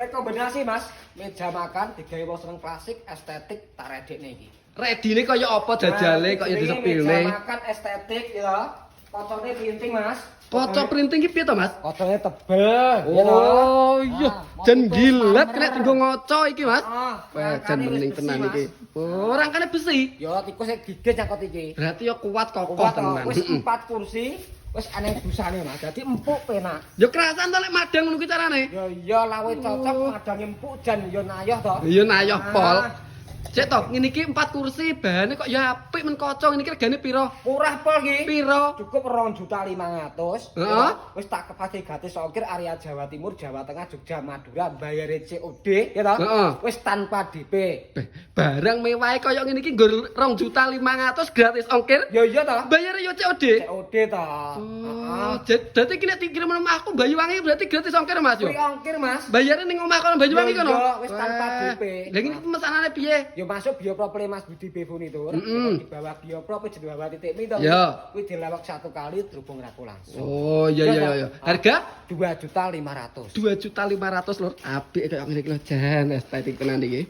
Rekomendasi Mas, meja makan digawe wong seneng klasik, estetik, tak redekne iki. Redine kaya apa jajale kok ya Meja disepilne. makan estetik ya. Kocone printing Mas. Kaca printing ki piye to, Mas? Kocone tebel. Oh iya, jan motifnya gilet pamer. kena nggo ngaca iki, Mas. Wah, Jan mending tenan iki. Oh, rangkane besi. Ya tikus sing gigit nyangkut iki. Berarti ya kuat kokoh Kuat tenan. wis 4 kursi, wis aneh busane Mas. Dadi empuk penak. Ya kerasan to lek madang ngono ki carane. Ya iya lawe cocok madange empuk jan ya nayoh to. Iya nayoh pol. Ah. Cek to, ngene iki 4 kursi, bahane kok ya apik men kaca ngene iki regane piro? Murah pol iki. Piro? Cukup 2.500.000. Heeh. Wis tak kepake gratis ongkir area Jawa Timur, Jawa Tengah, Jogja, Madura, bayar COD ya toh. Heeh. Wis tanpa DP. Barang mewah kaya ngene iki nggo 2.500.000 gratis ongkir. Ya iya toh. Bayare yo COD. COD toh. Oh, dadi ki nek dikirim nang omahku Banyuwangi berarti gratis ongkir Mas yo. Free ongkir Mas. Bayare ning omah kono Banyuwangi kono. Iya, wis tanpa DP. Lah iki pesanane piye? Ya masuk Bioprople Mas Budi B Furnitur. Mm-mm. Di bawah Biopro wis di bawah titik mi to. Ya. Kuwi dilawak 1 kali terhubung raku langsung. Oh, iya. Harga 2.500.000. 2.500.000 lur. Apik kaya ngene iki lho jan estetik tenan iki.